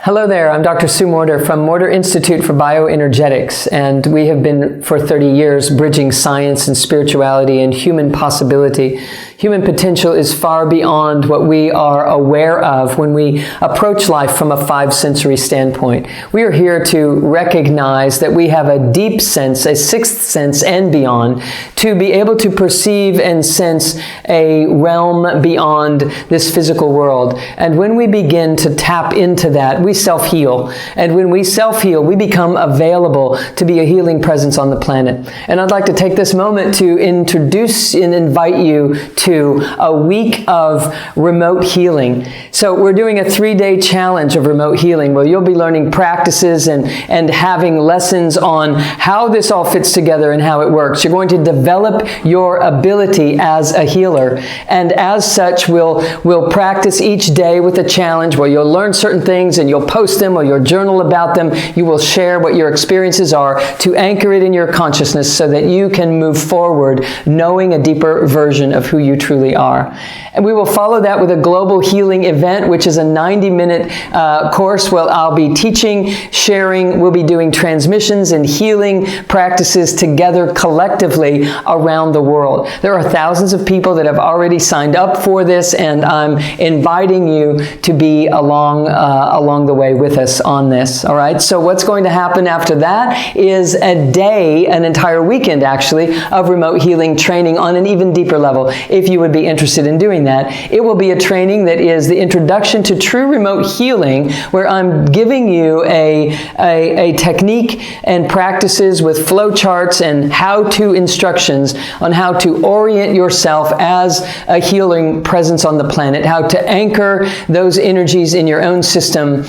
Hello there, I'm Dr. Sue Morter from Morter Institute for Bioenergetics, and we have been for 30 years bridging science and spirituality and human possibility. Human potential is far beyond what we are aware of when we approach life from a five-sensory standpoint. We are here to recognize that we have a deep sense, a sixth sense and beyond, to be able to perceive and sense a realm beyond this physical world. And when we begin to tap into that, we self-heal. And when we self-heal, we become available to be a healing presence on the planet. And I'd like to take this moment to introduce and invite you to a week of remote healing. So we're doing a 3-day challenge of remote healing where you'll be learning practices and having lessons on how this all fits together and how it works. You're going to develop your ability as a healer. And as such, we'll practice each day with a challenge where you'll learn certain things and you'll post them or you'll journal about them. You will share what your experiences are to anchor it in your consciousness so that you can move forward knowing a deeper version of who you truly are. And we will follow that with a global healing event, which is a 90-minute course where I'll be teaching, sharing, we'll be doing transmissions and healing practices together collectively around the world. There are thousands of people that have already signed up for this, and I'm inviting you to be along the way with us on this. All right. So what's going to happen after that is a day, an entire weekend actually, of remote healing training on an even deeper level. If you would be interested in doing that, it will be a training that is the introduction to true remote healing, where I'm giving you a technique and practices with flow charts and how-to instructions on how to orient yourself as a healing presence on the planet, how to anchor those energies in your own system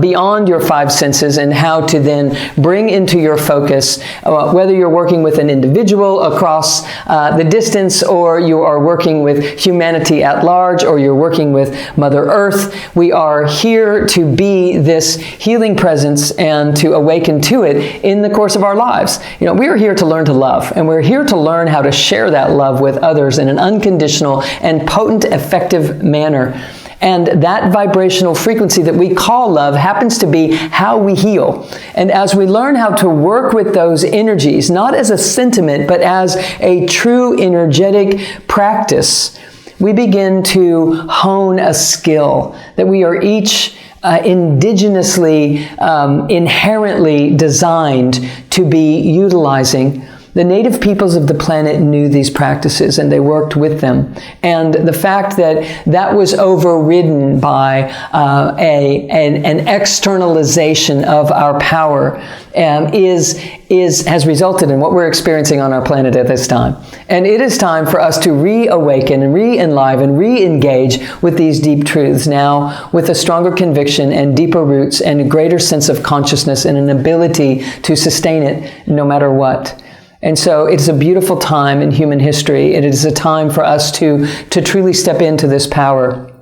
beyond your five senses, and how to then bring into your focus, whether you're working with an individual across the distance, or you are working with humanity at large, or you're working with Mother Earth. We are here to be this healing presence and to awaken to it in the course of our lives. You know, we are here to learn to love, and we're here to learn how to share that love with others in an unconditional and potent, effective manner. And that vibrational frequency that we call love happens to be how we heal. And as we learn how to work with those energies, not as a sentiment, but as a true energetic practice, we begin to hone a skill that we are each indigenously, inherently designed to be utilizing. The native peoples of the planet knew these practices and they worked with them. And the fact that that was overridden by an externalization of our power has resulted in what we're experiencing on our planet at this time. And it is time for us to reawaken and re-enliven, re-engage with these deep truths now with a stronger conviction and deeper roots and a greater sense of consciousness and an ability to sustain it no matter what. And so it's a beautiful time in human history. It is a time for us to truly step into this power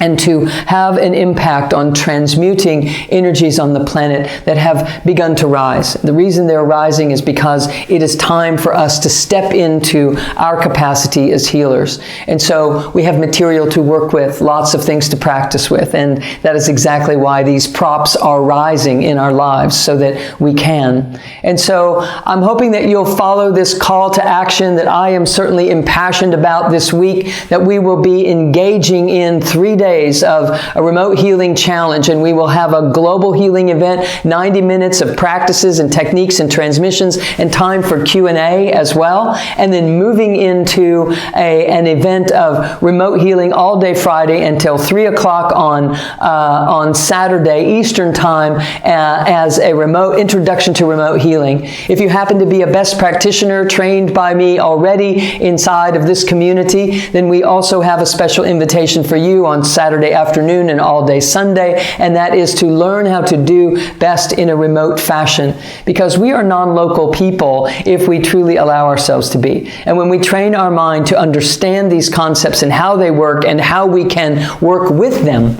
and to have an impact on transmuting energies on the planet that have begun to rise. The reason they're rising is because it is time for us to step into our capacity as healers. And so we have material to work with, lots of things to practice with, and that is exactly why these props are rising in our lives, so that we can. And so I'm hoping that you'll follow this call to action that I am certainly impassioned about this week, that we will be engaging in 3 days of a remote healing challenge, and we will have a global healing event, 90 minutes of practices and techniques and transmissions, and time for Q&A as well, and then moving into an event of remote healing all day Friday until 3 o'clock on Saturday Eastern time as a remote introduction to remote healing. If you happen to be a best practitioner trained by me already inside of this community, then we also have a special invitation for you on Saturday afternoon and all day Sunday, and that is to learn how to do best in a remote fashion, because we are non-local people if we truly allow ourselves to be. And when we train our mind to understand these concepts and how they work and how we can work with them,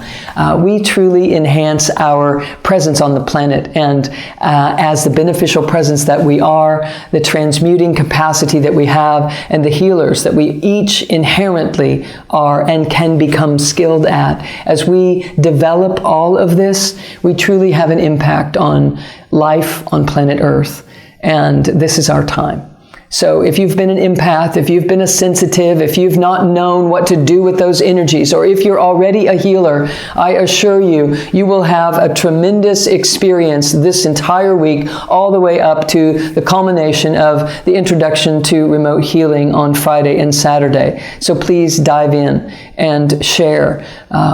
we truly enhance our presence on the planet. And as the beneficial presence that we are, the transmuting capacity that we have, and the healers that we each inherently are and can become skilled skilled at. As we develop all of this, we truly have an impact on life on planet Earth. And this is our time. So if you've been an empath, if you've been a sensitive, if you've not known what to do with those energies, or if you're already a healer, I assure you, you will have a tremendous experience this entire week, all the way up to the culmination of the introduction to remote healing on Friday and Saturday. So please dive in and share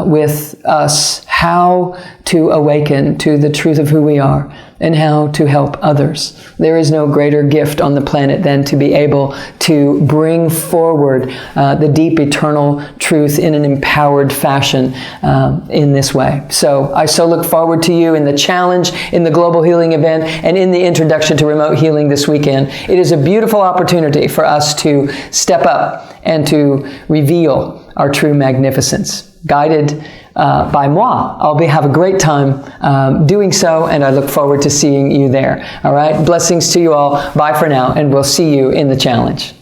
with us how to awaken to the truth of who we are and how to help others. There is no greater gift on the planet than to be able to bring forward the deep eternal truth in an empowered fashion in this way. So I so look forward to you in the challenge, in the global healing event, and in the introduction to remote healing this weekend. It is a beautiful opportunity for us to step up and to reveal our true magnificence, guided by moi. I'll have a great time doing so, and I look forward to seeing you there. All right? Blessings to you all. Bye for now, and we'll see you in the challenge.